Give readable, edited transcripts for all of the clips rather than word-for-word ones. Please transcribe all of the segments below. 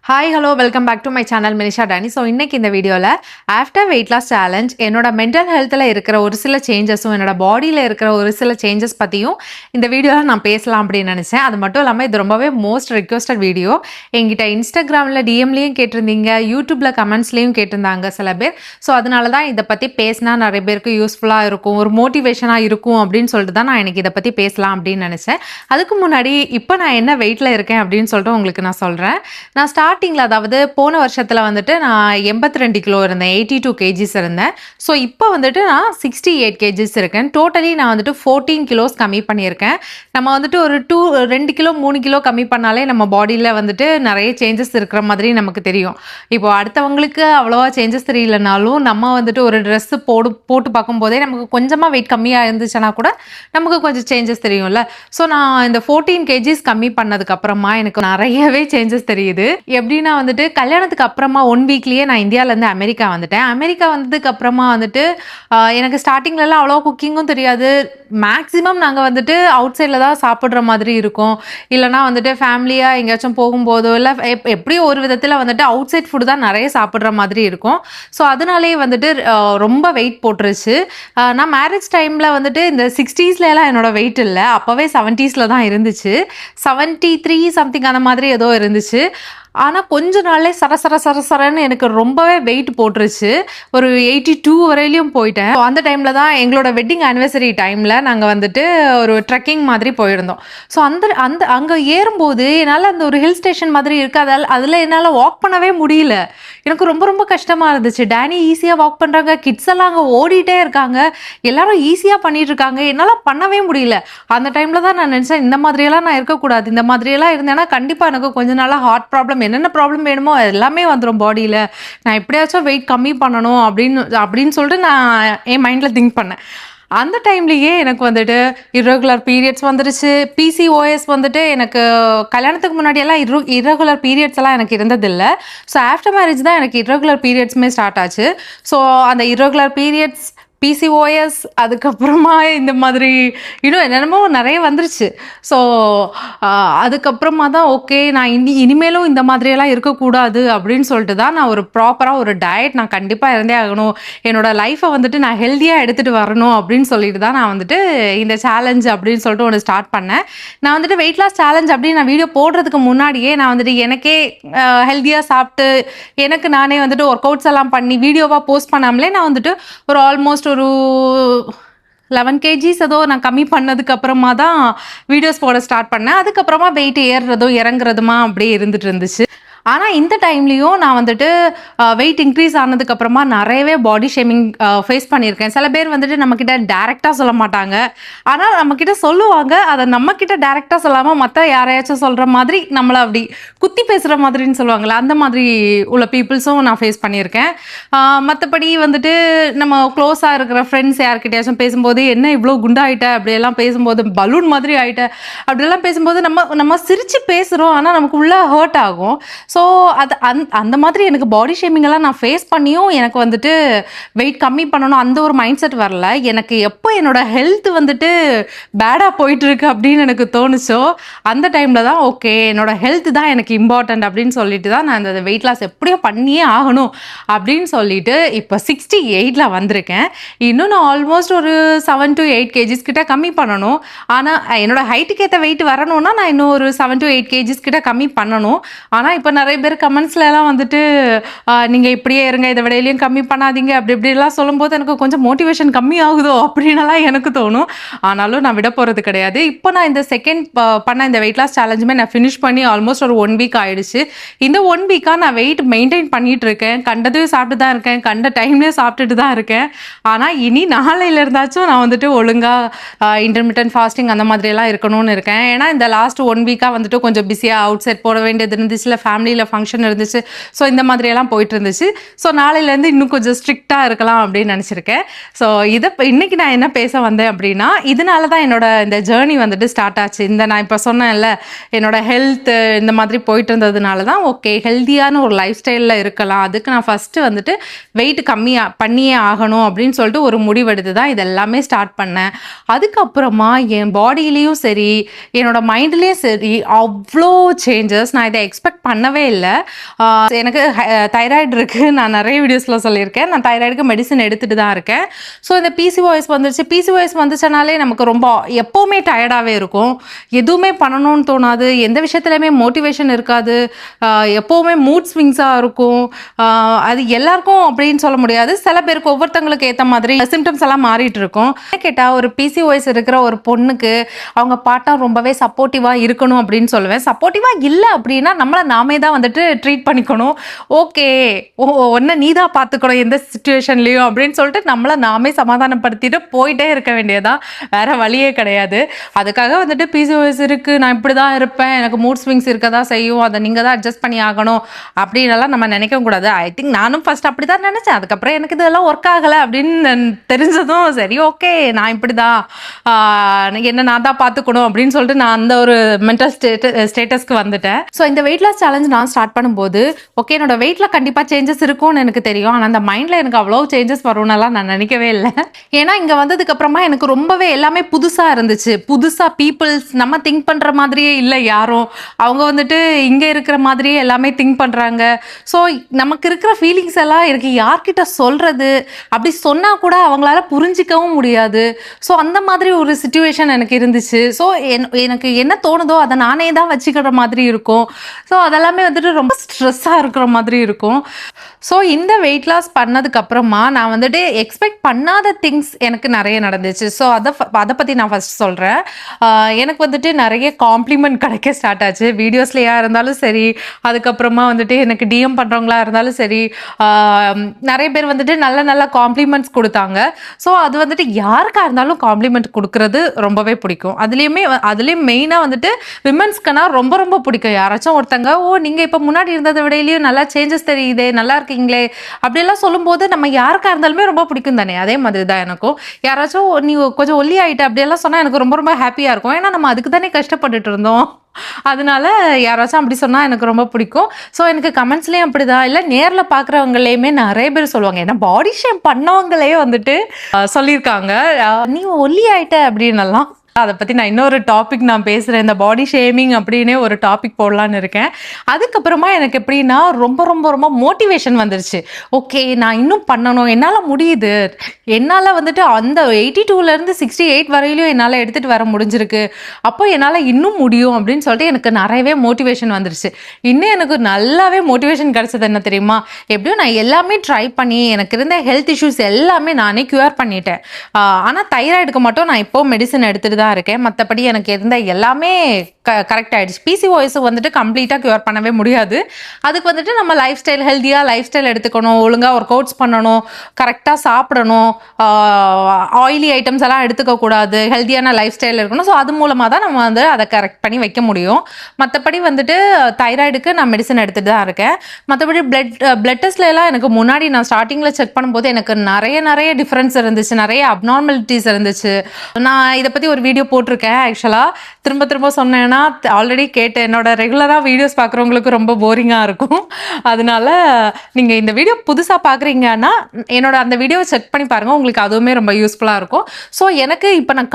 Hi hello welcome back to my channel Minisha Dani. So இன்னைக்கு இந்த வீடியோவில் ஆஃப்டர் வெயிட் லாஸ் சேலஞ்ச் என்னோட மென்டல் ஹெல்த்தில் இருக்கிற ஒரு சில சேஞ்சஸும் என்னோட பாடியில் இருக்கிற ஒரு சில சேஞ்சஸ் பற்றியும் இந்த வீடியோவில் நான் பேசலாம் அப்படின்னு நினச்சேன். அது மட்டும் இல்லாமல் இது ரொம்பவே மோஸ்ட் ரெக்வஸ்டட் வீடியோ. எங்கிட்ட இன்ஸ்டாகிராமில் டிஎம்லேயும் கேட்டிருந்தீங்க, யூடியூப்பில் கமெண்ட்ஸ்லேயும் கேட்டிருந்தாங்க சில பேர். ஸோ அதனால தான் இதை பற்றி பேசினா நிறைய பேருக்கு யூஸ்ஃபுல்லாக இருக்கும், ஒரு மோட்டிவேஷனாக இருக்கும் அப்படின்னு சொல்லிட்டு தான் நான் எனக்கு இதை பற்றி பேசலாம் அப்படின்னு நினச்சேன். அதுக்கு முன்னாடி இப்போ நான் என்ன வெயிட்டில் இருக்கேன் அப்படின்னு சொல்லிட்டு உங்களுக்கு நான் சொல்கிறேன். நான் ஸ்டார்டிங்கில், அதாவது போன வருஷத்தில் வந்துட்டு நான் 82 கிலோ இருந்தேன், 82 கேஜிஸ் இருந்தேன். ஸோ இப்போ வந்துட்டு நான் 68 கேஜிஸ் இருக்கேன். டோட்டலி நான் வந்துட்டு 14 கிலோஸ் கம்மி பண்ணியிருக்கேன். நம்ம வந்துட்டு ஒரு 2 கிலோ 3 கிலோ கம்மி பண்ணாலே நம்ம பாடியில் வந்துட்டு நிறைய சேஞ்சஸ் இருக்கிற மாதிரி நமக்கு தெரியும். இப்போ அடுத்தவங்களுக்கு அவ்வளோவா சேஞ்சஸ் தெரியலனாலும் நம்ம வந்துட்டு ஒரு ட்ரெஸ்ஸு போட்டு பார்க்கும்போதே நமக்கு கொஞ்சமாக வெயிட் கம்மியாக இருந்துச்சுன்னா கூட நமக்கு கொஞ்சம் சேஞ்சஸ் தெரியும்ல. ஸோ நான் இந்த 14 கேஜிஸ் கம்மி பண்ணதுக்கப்புறமா எனக்கு நிறையவே சேஞ்சஸ் தெரியுது. எப்படின்னா வந்துட்டு கல்யாணத்துக்கு அப்புறமா 1 வீக்லேயே நான் இந்தியாவிலேருந்து அமெரிக்கா வந்துட்டேன். அமெரிக்கா வந்ததுக்கு அப்புறமா வந்துட்டு எனக்கு ஸ்டார்டிங்லலாம் அவ்வளோ குக்கிங்கும் தெரியாது. மேக்ஸிமம் நாங்கள் வந்துட்டு அவுட் சைடில் தான் சாப்பிட்ற மாதிரி இருக்கும். இல்லைனா வந்துட்டு ஃபேமிலியாக எங்கேயாச்சும் போகும்போதோ இல்லை எப்படியும் ஒரு விதத்தில் வந்துட்டு அவுட் சைட் ஃபுட்டு தான் நிறைய சாப்பிட்ற மாதிரி இருக்கும். ஸோ அதனாலே வந்துட்டு ரொம்ப வெயிட் போட்டுருச்சு. நான் மேரேஜ் டைமில் வந்துட்டு இந்த 60ஸ்லாம் என்னோட வெயிட் இல்லை, அப்போவே 70ஸ்ல தான் இருந்துச்சு. 73 சம்திங் அந்த மாதிரி ஏதோ இருந்துச்சு. ஆனால் கொஞ்ச நாள்லே சரன்னு எனக்கு ரொம்பவே வெயிட் போட்டுருச்சு. ஒரு 82 வரையிலையும் போயிட்டேன். ஸோ அந்த டைமில் தான் எங்களோட வெட்டிங் ஆனிவர்சரி டைமில் நாங்கள் வந்துட்டு ஒரு ட்ரெக்கிங் மாதிரி போயிருந்தோம். ஸோ அங்கே ஏறும்போது என்னால் அந்த ஒரு ஹில் ஸ்டேஷன் மாதிரி இருக்குது, அதில் என்னால் வாக் பண்ணவே முடியல. எனக்கு ரொம்ப ரொம்ப கஷ்டமாக இருந்துச்சு. டேனி ஈஸியாக வாக் பண்ணுறாங்க, கிட்ஸ் எல்லாம் அங்கே ஓடிட்டே இருக்காங்க, எல்லாரும் ஈஸியாக பண்ணிட்டு இருக்காங்க, என்னால் பண்ணவே முடியல. அந்த டைமில் தான் நான் நினச்சேன், இந்த மாதிரியெல்லாம் நான் இருக்கக்கூடாது. இந்த மாதிரியெல்லாம் இருந்தேன்னா கண்டிப்பாக எனக்கு கொஞ்ச நாளாக ஹார்ட் ப்ராப்ளம், என்னென்ன ப்ராப்ளம் வேணுமோ எல்லாமே வந்துடும் பாடியில். நான் எப்படியாச்சும் வெயிட் கம்மி பண்ணணும் அப்படின்னு சொல்லிட்டு நான் என் மைண்டில் திங்க் பண்ணேன். அந்த டைம்லேயே எனக்கு வந்துட்டு இர்ரெகுலர் பீரியட்ஸ் வந்துருச்சு. பிசிஓஎஸ் வந்துட்டு எனக்கு கல்யாணத்துக்கு முன்னாடியெல்லாம் இர்ரெகுலர் பீரியட்ஸ் எல்லாம் எனக்கு இருந்ததில்லை. ஸோ ஆஃப்டர் மேரேஜ் தான் எனக்கு இர்ரெகுலர் பீரியட்ஸுமே ஸ்டார்ட் ஆச்சு. ஸோ அந்த இர்ரெகுலர் பீரியட்ஸ், பிசிஓஎஸ், அதுக்கப்புறமா இந்த மாதிரி இன்னும் என்னென்னமோ நிறைய வந்துருச்சு. ஸோ அதுக்கப்புறமா தான் ஓகே, நான் இனிமேலும் இந்த மாதிரியெல்லாம் இருக்கக்கூடாது அப்படின்னு சொல்லிட்டு தான் நான் ஒரு ப்ராப்பராக ஒரு டயட் நான் கண்டிப்பாக இருந்தே ஆகணும், என்னோடய லைஃப்பை வந்துட்டு நான் ஹெல்த்தியாக எடுத்துகிட்டு வரணும் அப்படின்னு சொல்லிட்டு தான் நான் வந்துட்டு இந்த சேலஞ்ச் அப்படின்னு சொல்லிட்டு ஒன்று ஸ்டார்ட் பண்ணேன். நான் வந்துட்டு வெயிட் லாஸ் சேலஞ்ச் அப்படின்னு நான் வீடியோ போடுறதுக்கு முன்னாடியே நான் வந்துட்டு எனக்கே ஹெல்த்தியாக சாப்பிட்டு எனக்கு நானே வந்துட்டு ஒர்க் அவுட்ஸ் எல்லாம் பண்ணி வீடியோவாக போஸ்ட் பண்ணாமலே நான் வந்துட்டு ஒரு ஆல்மோஸ்ட் ஒரு 11 கேஜிஸ் ஏதோ நான் கம்மி பண்ணதுக்கு அப்புறமா தான் வீடியோஸ் போட ஸ்டார்ட் பண்ணேன். அதுக்கப்புறமா வெயிட் ஏறுறதும் இறங்குறதுமா அப்படியே இருந்துட்டு இருந்துச்சு. ஆனால் இந்த டைம்லேயும் நான் வந்துட்டு வெயிட் இன்க்ரீஸ் ஆனதுக்கப்புறமா நிறையவே பாடி ஷேமிங் ஃபேஸ் பண்ணியிருக்கேன். சில பேர் வந்துட்டு நம்மக்கிட்ட டேரெக்டாக சொல்ல மாட்டாங்க, ஆனால் நம்மக்கிட்ட சொல்லுவாங்க. அதை நம்மக்கிட்ட டேரெக்டாக சொல்லாமல் மற்ற யாரையாச்சும் சொல்கிற மாதிரி நம்மளை அப்படி குத்தி பேசுகிற மாதிரின்னு சொல்லுவாங்களே, அந்த மாதிரி உள்ள பீப்புள்ஸும் நான் ஃபேஸ் பண்ணியிருக்கேன். மற்றபடி வந்துட்டு நம்ம க்ளோஸாக இருக்கிற ஃப்ரெண்ட்ஸ் யார்கிட்டயாச்சும் பேசும்போது என்ன இவ்வளோ குண்டாயிட்ட அப்படியெல்லாம் பேசும்போது, பலூன் மாதிரி ஆகிட்ட அப்படியெல்லாம் பேசும்போது நம்ம சிரித்து பேசுகிறோம், ஆனால் நமக்கு உள்ளே ஹர்ட் ஆகும். ஸோ அந்த மாதிரி எனக்கு பாடி ஷேமிங்கெல்லாம் நான் ஃபேஸ் பண்ணியும் எனக்கு வந்துட்டு வெயிட் கம்மி பண்ணணும் அந்த ஒரு மைண்ட் செட் வரல. எனக்கு எப்போ என்னோடய ஹெல்த் வந்துட்டு பேடாக போயிட்டுருக்கு அப்படின்னு எனக்கு தோணுச்சோ அந்த டைமில் தான் ஓகே, என்னோடய ஹெல்த் தான் எனக்கு இம்பார்ட்டண்ட் அப்படின்னு சொல்லிட்டு தான் நான் அந்த வெயிட் லாஸ் எப்படியோ பண்ணியே ஆகணும் அப்படின்னு சொல்லிட்டு இப்போ 68ல் வந்திருக்கேன். இன்னும் நான் ஆல்மோஸ்ட் ஒரு 7 to 8 கேஜிஸ் கிட்ட கம்மி பண்ணணும். ஆனால் என்னோடய ஹைட்டுக்கு ஏற்ற வெயிட் வரணும்னா நான் இன்னும் ஒரு 7 to 8 கேஜிஸ் கிட்ட கம்மி பண்ணணும். ஆனால் இப்போ நிறைய பேர் கமெண்ட்ஸ்லாம் வந்துட்டு நீங்கள் இப்படியே இருங்க, இதை விடையிலையும் கம்மி பண்ணாதீங்க அப்படி இப்படிலாம் சொல்லும்போது எனக்கு கொஞ்சம் மோட்டிவேஷன் கம்மி ஆகுதோ அப்படின்லாம் எனக்கு தோணும். ஆனாலும் நான் விட போகிறது கிடையாது. இப்போ நான் இந்த செகண்ட் பண்ண இந்த வெயிட் லாஸ் சேலஞ்சுமே நான் ஃபினிஷ் பண்ணி ஆல்மோஸ்ட் ஒரு 1 வீக் ஆகிடுச்சு. இந்த 1 வீக்காக நான் வெயிட் மெயின்டைன் பண்ணிகிட்டு இருக்கேன். கண்டதையும் சாப்பிட்டு தான் இருக்கேன், கண்ட டைம்லேயே சாப்பிட்டுட்டு தான் இருக்கேன். ஆனால் இனி நாளையில இருந்தாச்சும் நான் வந்துட்டு ஒழுங்காக இன்டர்மிட்டன்ட் ஃபாஸ்டிங் அந்த மாதிரியெல்லாம் இருக்கணும்னு இருக்கேன். ஏன்னா இந்த லாஸ்ட் 1 வீக்காக வந்துட்டு கொஞ்சம் பிஸியாக அவுட் சைட் போட வேண்டியது இருந்துச்சு, இல்லை ஃபேமிலியில் ஃபங்க்ஷன் இருந்துச்சு. ஸோ இந்த மாதிரியெல்லாம் போயிட்டு இருந்துச்சு. ஸோ நாளையிலேருந்து இன்னும் கொஞ்சம் ஸ்ட்ரிக்டாக இருக்கலாம் அப்படின்னு நினச்சிருக்கேன். ஸோ இன்னைக்கு நான் என்ன பேச வந்தேன் அப்படின்னா, இதனால தான் என்னோட இந்த ஜேர்னி வந்துட்டு ஸ்டார்ட் ஆச்சு. இந்த நான் இப்போ சொன்னேன்ல, என்னோட ஹெல்த் இந்த மாதிரி போயிட்டு இருந்ததுனால தான் ஓகே ஹெல்த்தியான ஒரு லைஃப் ஸ்டைலில் இருக்கலாம், அதுக்கு நான் ஃபஸ்ட்டு வந்துட்டு வெயிட் பண்ணியே ஆகணும் அப்படின்னு சொல்லிட்டு ஒரு முடிவெடுத்து தான் இதெல்லாமே ஸ்டார்ட் பண்ணேன். அதுக்கப்புறமா என் பாடியிலையும் சரி என்னோட மைண்ட்லேயும் சரி அவ்வளோ சேஞ்சஸ் நான் இதை எக்ஸ்பெக்ட் பண்ணவே ரொம்பவே இல்லை. எனக்கு தைராய்டு இருக்குது, நான் நிறைய வீடியோஸில் சொல்லியிருக்கேன். நான் தைராய்டுக்கு மெடிசன் எடுத்துகிட்டு தான் இருக்கேன். ஸோ இந்த பிசிஓஎஸ் வந்துருச்சு. பிசிஓஎஸ் வந்துச்சுனாலே நமக்கு ரொம்ப எப்போவுமே டயர்டாகவே இருக்கும். எதுவுமே பண்ணணும்னு தோணாது, எந்த விஷயத்துலையுமே மோட்டிவேஷன் இருக்காது, எப்போவுமே மூட் ஸ்விங்ஸாக இருக்கும். அது எல்லாருக்கும் அப்படின்னு சொல்ல முடியாது, சில பேருக்கு ஒவ்வொருத்தங்களுக்கு ஏற்ற மாதிரி சிம்டம்ஸ் எல்லாம் மாறிட்டு இருக்கும். கேட்டால் ஒரு பிசிஓஎஸ் இருக்கிற ஒரு பொண்ணுக்கு அவங்க பார்ட்னர் ரொம்பவே சப்போர்ட்டிவாக இருக்கணும் அப்படின்னு சொல்லுவேன். சப்போர்ட்டிவாக இல்லை அப்படின்னா நம்மளை நாமே தான் வந்துட்டு ட்ரீட் பண்ணிக்கணும். ஓகே, ஒன்று நீ தான் பார்த்துக்கணும் எந்த சுச்சுவேஷன்லையும் அப்படின்னு சொல்லிட்டு நம்மளை நாமே சமாதானப்படுத்திட்டு போயிட்டே இருக்க வேண்டியதான், வேற வழியே கிடையாது. அதுக்காக வந்துட்டு பிசிஓஎஸ் இருக்குது, நான் இப்படி தான் இருப்பேன், எனக்கு மூட் ஸ்விங்ஸ் இருக்க தான் செய்யும், அதை நீங்கள் தான் அட்ஜஸ்ட் பண்ணி ஆகணும் அப்படின்னலாம் நம்ம நினைக்கவும் கூடாது. ஐ திங்க் நானும் ஃபர்ஸ்ட் அப்படி தான் நினச்சேன். அதுக்கப்புறம் எனக்கு இதெல்லாம் ஒர்க் ஆகலை அப்படின்னு தெரிஞ்சதும் சரி ஓகே நான் இப்படி தான் என்ன நான் தான் பார்த்துக்கணும் அப்படின்னு சொல்லிட்டு நான் அந்த ஒரு மென்டல் ஸ்டேட்டஸ்க்கு வந்துட்டேன். ஸோ இந்த வெயிட் லாஸ் சேலஞ்ச் நான் ஸ்டார்ட் பண்ணும்போது ஓகே என்னோட வெயிட்ல கண்டிப்பாக சேஞ்சஸ் இருக்கும்னு எனக்கு தெரியும். ஆனால் அந்த மைண்டில் எனக்கு அவ்வளோ சேஞ்சஸ் வரும்னெல்லாம் நான் நினைக்கவே இல்லை. ஏன்னா இங்கே வந்ததுக்கு அப்புறமா எனக்கு ரொம்பவே எல்லாமே புதுசாக இருந்துச்சு. புதுசாக பீப்புள்ஸ் நம்ம திங்க் பண்ணுற மாதிரியே இல்லை யாரும். அவங்க வந்துட்டு இங்கே இருக்கிற மாதிரியே எல்லாமே திங்க் பண்ணுறாங்க. ஸோ நமக்கு இருக்கிற ஃபீலிங்ஸ் எல்லாம் எனக்கு யார்கிட்ட சொல்கிறது, அப்படி சொன்னால் கூட அவங்களால புரிஞ்சிக்கவும் முடியாது. ஸோ அந்த மாதிரி ஒரு சிச்சுவேஷன் எனக்கு இருந்துச்சு. ஸோ எனக்கு என்ன தோணுதோ அதை நானே தான் வச்சுக்கிற மாதிரி இருக்கும். ஸோ அதெல்லாமே வந்துட்டு ரொம்ப ஸ்ட்ரெஸ்ஸாக இருக்கிற மாதிரி இருக்கும். ஸோ இந்த வெயிட் லாஸ் பண்ணதுக்கப்புறமா நான் வந்துட்டு எக்ஸ்பெக்ட் பண்ணாத திங்ஸ் எனக்கு நிறைய நடந்துச்சு. ஸோ அதை பற்றி நான் ஃபஸ்ட் சொல்கிறேன். எனக்கு வந்துட்டு நிறைய காம்ப்ளிமெண்ட் கிடைக்க ஸ்டார்ட் ஆச்சு. வீடியோஸ்லையா இருந்தாலும் சரி, அதுக்கப்புறமா வந்துட்டு எனக்கு டிஎம் பண்ணுறவங்களா இருந்தாலும் சரி, நிறைய பேர் வந்துட்டு நல்ல நல்ல காம்ப்ளிமெண்ட்ஸ் கொடுத்தாங்க. ஸோ அது வந்துட்டு யாருக்காக இருந்தாலும் காம்ப்ளிமெண்ட் கொடுக்கறது ரொம்பவே பிடிக்கும். அதுலேயும் மெயினாக வந்துட்டு விமென்ஸ்க்குனா ரொம்ப ரொம்ப பிடிக்கும். யாராச்சும் ஒருத்தங்க நீங்கள் இப்போ முன்னாடி இருந்ததை விடையிலையும் நல்லா சேஞ்சஸ் தெரியுதே, நல்லா இருக்கீங்களே அப்படிலாம் சொல்லும்போது நம்ம யாருக்காக இருந்தாலுமே ரொம்ப பிடிக்கும் தானே. அதே மாதிரி தான் எனக்கும். யாராச்சும் நீ கொஞ்சம் ஒல்லி ஆகிட்ட அப்படியெல்லாம் சொன்னால் எனக்கு ரொம்ப ரொம்ப ஹாப்பியாக இருக்கும். ஏன்னா நம்ம அதுக்கு தானே கஷ்டப்பட்டுட்டு இருந்தோம். அதனால யாராச்சும் அப்படி சொன்னால் எனக்கு ரொம்ப பிடிக்கும். ஸோ எனக்கு கமெண்ட்ஸ்லேயும் அப்படி தான், இல்லை நேரில் பார்க்குறவங்களையுமே நிறைய பேர் சொல்லுவாங்க. ஏன்னா பாடி ஷேம் பண்ணவங்களே வந்துட்டு சொல்லியிருக்காங்க, நீ ஒல்லி ஆகிட்ட அப்படின்னலாம். அதை பற்றி நான் இன்னொரு டாபிக் நான் பேசுகிறேன். இந்த பாடி ஷேமிங் அப்படின்னே ஒரு டாபிக் போடலான்னு இருக்கேன். அதுக்கப்புறமா எனக்கு எப்படின்னா ரொம்ப ரொம்ப ரொம்ப மோட்டிவேஷன் வந்துருச்சு. ஓகே நான் இன்னும் பண்ணணும், என்னால் முடியுது, என்னால் வந்துட்டு அந்த 82லேருந்து 68 வரையிலும் என்னால் எடுத்துகிட்டு வர முடிஞ்சிருக்கு, அப்போ என்னால் இன்னும் முடியும் அப்படின்னு சொல்லிட்டு எனக்கு நிறையவே மோட்டிவேஷன் வந்துருச்சு. இன்னும் எனக்கு நல்லாவே மோட்டிவேஷன் கிடச்சது என்ன தெரியுமா, எப்படியும் நான் எல்லாமே ட்ரை பண்ணி எனக்கு இருந்த ஹெல்த் இஷ்யூஸ் எல்லாமே நானே க்யூர் பண்ணிட்டேன். ஆனால் தைராய்டுக்கு மட்டும் நான் இப்போ மெடிசன் எடுத்துகிட்டு தான் இருக்கேன். மற்றபடி எனக்கு இருந்த எல்லாமே கரெக்ட் ஆகிடுச்சு. பிசிஓஎஸ் வந்துட்டு கம்ப்ளீட்டாக க்யூர் பண்ணவே முடியாது. அதுக்கு வந்துட்டு நம்ம லைஃப் ஸ்டைல், ஹெல்த்தியாக லைஃப் ஸ்டைல் எடுத்துக்கணும், ஒழுங்காக ஒர்க் அவுட்ஸ் பண்ணணும், கரெக்டாக சாப்பிடணும், ஆயிலி ஐட்டம்ஸ் எல்லாம் எடுத்துக்கக்கூடாது, ஹெல்த்தியான லைஃப் ஸ்டைல் இருக்கணும். ஸோ அது மூலமாக தான் நம்ம வந்து அதை கரெக்ட் பண்ணி வைக்க முடியும். மற்றபடி வந்துட்டு தைராய்டுக்கு நான் மெடிசன் எடுத்துகிட்டு தான் இருக்கேன். மற்றபடி பிளட் டெஸ்ட்லாம் எனக்கு முன்னாடி நான் ஸ்டார்டிங்கில் செக் பண்ணும்போது எனக்கு நிறைய டிஃப்ரென்ஸ் இருந்துச்சு, நிறைய அப்நார்மலிட்டிஸ் இருந்துச்சு. நான் இதை பற்றி ஒரு வீடியோ போட்டிருக்கேன். ஆக்சுவலாக திரும்ப சொன்னேன்னா ஆல்ரெடி கேட்டு என்னோட ரெகுலராக வீடியோஸ் பார்க்குறவங்களுக்கு ரொம்ப போரிங்காக இருக்கும். அதனால நீங்கள் இந்த வீடியோ புதுசாக பார்க்குறீங்கன்னா என்னோட அந்த வீடியோவை செக் பண்ணி பாருங்கள், உங்களுக்கு அதுவுமே ரொம்ப யூஸ்ஃபுல்லாக இருக்கும். ஸோ எனக்கு இப்போ நான்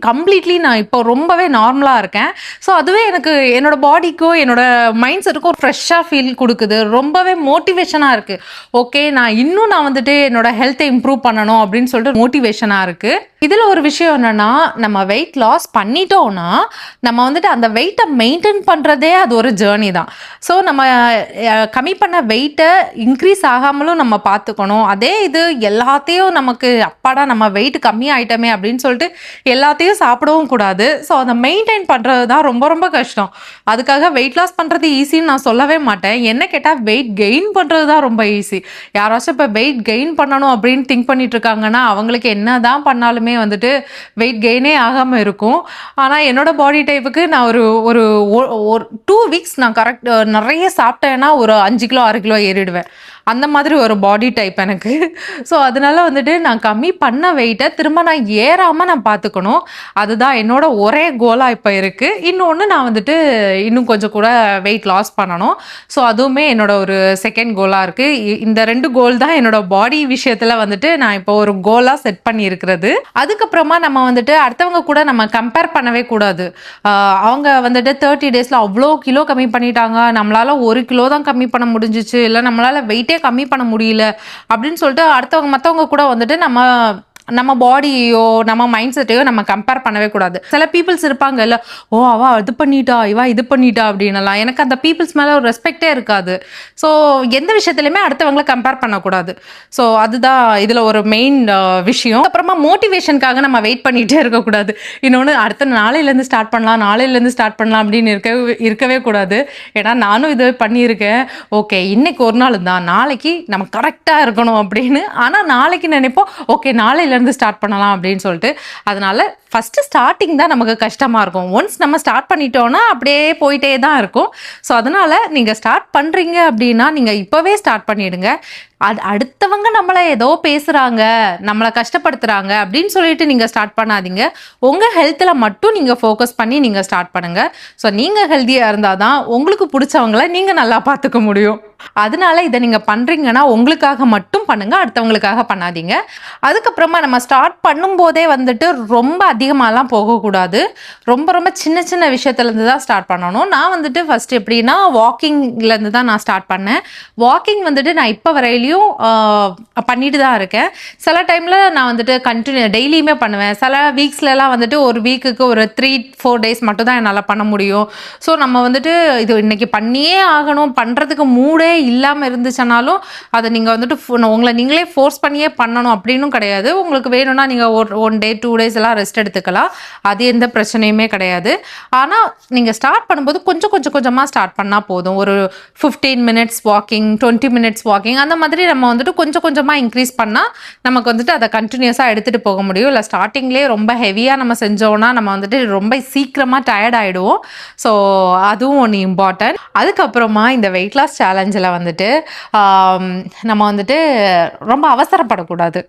கம்ப்ளீட்லி நான் இப்போ ரொம்பவே நார்மலாக இருக்கேன். ஸோ அதுவே எனக்கு என்னோட பாடிக்கும் என்னோட மைண்ட் செட்டுக்கும் ஒரு ஃப்ரெஷ்ஷாக ஃபீல் கொடுக்குது, ரொம்பவே மோட்டிவேஷனாக இருக்குது. ஓகே நான் வந்துட்டு என்னோட ஹெல்த்தை இம்ப்ரூவ் பண்ணணும் அப்படின்னு சொல்லிட்டு மோட்டிவேஷனாக இருக்குது. இதில் ஒரு விஷயம் என்னென்னா, நம்ம வெயிட் லாஸ் பண்ணிட்டோம்னா நம்ம வந்துட்டு அந்த வெயிட்டை மெயின்டைன் பண்ணுறதே அது ஒரு ஜேர்னி தான். ஸோ நம்ம கம்மி பண்ண வெயிட்டை இன்க்ரீஸ் ஆகாமலும் நம்ம பார்த்துக்கணும். அதே இது எல்லாத்தையும் நமக்கு அப்பாடா நம்ம வெயிட் கம்மி ஆகிட்டோமே அப்படின்னு சொல்லிட்டு எல்லாத்தையும் சாப்பிடவும் கூடாது. ஸோ அதை மெயின்டைன் பண்ணுறது தான் ரொம்ப ரொம்ப கஷ்டம். அதுக்காக வெயிட் லாஸ் பண்ணுறது ஈஸின்னு நான் சொல்லவே மாட்டேன். என்ன கேட்டால் வெயிட் கெயின் பண்ணுறது தான் ரொம்ப ஈஸி. யாராச்சும் இப்போ வெயிட் கெயின் பண்ணணும் அப்படின்னு திங்க் பண்ணிட்டு இருக்காங்கன்னா அவங்களுக்கு என்ன தான் பண்ணாலுமே வந்துட்டு வெயிட் கெயினே ஆகாமல் இருக்கும். ஆனால் என்னோட பாடி டைப்புக்கு நான் ஒரு 2 வீக்ஸ் நான் கரெக்ட் நிறைய சாப்பிட்டேன்னா ஒரு 5 கிலோ 6 கிலோ ஏறிடுவேன். அந்த மாதிரி ஒரு பாடி டைப் எனக்கு. ஸோ அதனால வந்துட்டு நான் கம்மி பண்ண வெயிட்டை திரும்ப நான் ஏறாமல் நான் பார்த்துக்கணும். அதுதான் என்னோட ஒரே கோலாக இப்போ இருக்குது. இன்னொன்று நான் வந்துட்டு இன்னும் கொஞ்சம் கூட வெயிட் லாஸ் பண்ணணும். ஸோ அதுவுமே என்னோட ஒரு செகண்ட் கோலாக இருக்குது. இந்த 2 கோல் தான் என்னோட பாடி விஷயத்தில் வந்துட்டு நான் இப்போ ஒரு கோலாக செட் பண்ணியிருக்கிறது. அதுக்கப்புறமா நம்ம வந்துட்டு அடுத்தவங்க கூட நம்ம கம்பேர் பண்ணவே கூடாது. அவங்க வந்துட்டு 30 டேஸில் அவ்வளோ கிலோ கம்மி பண்ணிட்டாங்க, நம்மளால 1 கிலோ தான் கம்மி பண்ண முடிஞ்சிச்சு, இல்லை நம்மளால வெயிட்டே கம்மி பண்ண முடியல அப்படின்னு சொல்லிட்டு மற்றவங்க கூட வந்துட்டு நம்ம பாடியோ நம்ம மைண்ட் செட்டையோ நம்ம கம்பேர் பண்ணவே கூடாது. சில பீப்புள்ஸ் இருப்பாங்க இல்லை, ஓ அவ இது பண்ணிட்டா இவா இது பண்ணிட்டா அப்படின்னலாம். எனக்கு அந்த பீப்புள்ஸ் மேலே ஒரு ரெஸ்பெக்டே இருக்காது. ஸோ எந்த விஷயத்துலையுமே அடுத்தவங்களை கம்பேர் பண்ணக்கூடாது. ஸோ அதுதான் இதில் ஒரு மெயின் விஷயம். அப்புறமா மோட்டிவேஷனுக்காக நம்ம வெயிட் பண்ணிகிட்டே இருக்கக்கூடாது. இன்னொன்று அடுத்த நாளையிலேருந்து ஸ்டார்ட் பண்ணலாம் அப்படின்னு இருக்கவே கூடாது. ஏன்னா நானும் இது பண்ணியிருக்கேன். ஓகே இன்னைக்கு ஒரு நாள் தான், நாளைக்கு நம்ம கரெக்டாக இருக்கணும் அப்படின்னு. ஆனால் நாளைக்கு நினைப்போம் ஓகே நாளையில இருந்து ஸ்டார்ட் பண்ணலாம் அப்படின்னு சொல்லிட்டு. அதனால ஃபர்ஸ்ட் ஸ்டார்டிங் தான் நமக்கு கஷ்டமா இருக்கும். ஒன்ஸ் நம்ம ஸ்டார்ட் பண்ணிட்டோம்னா அப்படியே போயிட்டே தான் இருக்கும். ஸோ அதனால நீங்க ஸ்டார்ட் பண்றீங்க அப்படின்னா நீங்க இப்பவே ஸ்டார்ட் பண்ணிடுங்க. அடுத்தவங்க நம்மளை ஏதோ பேசுறாங்க, நம்மளை கஷ்டப்படுத்துறாங்க அப்படின்னு சொல்லிட்டு நீங்க ஸ்டார்ட் பண்ணாதீங்க. உங்க ஹெல்த்ல மட்டும் நீங்க ஃபோக்கஸ் பண்ணி நீங்க ஸ்டார்ட் பண்ணுங்க. ஸோ நீங்க ஹெல்த்தியா இருந்தாதான் உங்களுக்கு பிடிச்சவங்களை நீங்க நல்லா பார்த்துக்க முடியும். அதனால இதை நீங்க பண்றீங்கன்னா உங்களுக்காக மட்டும் பண்ணுங்க, அடுத்தவங்களுக்காக பண்ணாதீங்க. அதுக்கப்புறமா நம்ம ஸ்டார்ட் பண்ணும் போதே வந்துட்டு ரொம்ப அதிகமாலாம் போகக்கூடாது. ரொம்ப ரொம்ப சின்ன சின்ன விஷயத்துலேருந்து தான் ஸ்டார்ட் பண்ணணும். நான் வந்துட்டு ஃபர்ஸ்ட் எப்படின்னா வாக்கிங்லேருந்து தான் நான் ஸ்டார்ட் பண்ணேன். வாக்கிங் வந்துட்டு நான் இப்போ வரையிலையும் பண்ணிட்டு தான் இருக்கேன். சில டைமில் நான் வந்துட்டு டெய்லியுமே பண்ணுவேன். சில வீக்ஸ்லலாம் வந்துட்டு ஒரு வீக்குக்கு ஒரு 3-4 டேஸ் மட்டும் தான் என்னால் பண்ண முடியும். ஸோ நம்ம வந்துட்டு இது இன்னைக்கு பண்ணியே ஆகணும், பண்ணுறதுக்கு மூடே இல்லாமல் இருந்துச்சுனாலும் அதை நீங்கள் வந்துட்டு உங்களை நீங்களே ஃபோர்ஸ் பண்ணியே பண்ணணும் அப்படின்னு கிடையாது. உங்களுக்கு வேணும்னா நீங்கள் 1 டே 2 டேஸ் எல்லாம் ரெஸ்ட் எடுத்துக்கலாம். அது எந்த பிரச்சனையுமே கிடையாது. ஆனால் நீங்கள் ஸ்டார்ட் பண்ணும்போது கொஞ்சமாக ஸ்டார்ட் பண்ணால் போதும். ஒரு 15 மினிட்ஸ் வாக்கிங், 20 மினிட்ஸ் வாக்கிங், அந்த மாதிரி நம்ம வந்துட்டு கொஞ்சமாக இன்க்ரீஸ் பண்ணால் நமக்கு வந்துட்டு அதை கண்டினியூஸாக எடுத்துகிட்டு போக முடியும். இல்லை ஸ்டார்டிங்லேயே ரொம்ப ஹெவியாக நம்ம செஞ்சோன்னா நம்ம வந்துட்டு ரொம்ப சீக்கிரமாக டயர்ட் ஆகிடுவோம். ஸோ அதுவும் ஒன்று இம்பார்ட்டன்ட். அதுக்கப்புறமா இந்த வெயிட் லாஸ் சேலஞ்சில் வந்துட்டு நம்ம வந்துட்டு ரொம்ப அவசரப்படக்கூடாது.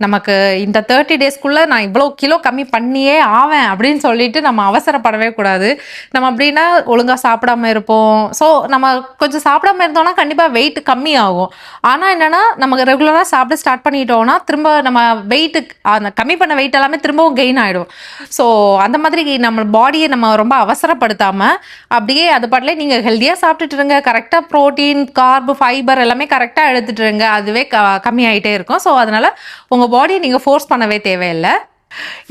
நமக்கு இந்த 30 டேஸ்க்குள்ளே நான் இவ்வளோ கிலோ கம்மி பண்ணியே ஆவேன் அப்படின்னு சொல்லிட்டு நம்ம அவசரப்படவே கூடாது. நம்ம அப்படின்னா ஒழுங்காக சாப்பிடாம இருப்போம். ஸோ நம்ம கொஞ்சம் சாப்பிடாம இருந்தோம்னா கண்டிப்பாக வெயிட் கம்மி ஆகும். ஆனால் என்னென்னா நமக்கு ரெகுலராக சாப்பிட ஸ்டார்ட் பண்ணிட்டோம்னா திரும்ப நம்ம வெயிட்டு அந்த கம்மி பண்ண வெயிட் எல்லாமே திரும்பவும் கெயின் ஆகிடும். ஸோ அந்த மாதிரி நம்ம பாடியை நம்ம ரொம்ப அவசரப்படுத்தாமல் அப்படியே அது பாட்டிலே நீங்கள் ஹெல்த்தியாக சாப்பிட்டுட்டு இருங்க. கரெக்டாக ப்ரோட்டீன், கார்பு, ஃபைபர் எல்லாமே கரெக்டாக எடுத்துட்டு இருங்க. அதுவே கம்மி ஆகிட்டே இருக்கும். ஸோ அதனால் உங்கள் பாடியை நீங்கள் ஃபோர்ஸ் பண்ணவே தேவையில்லை.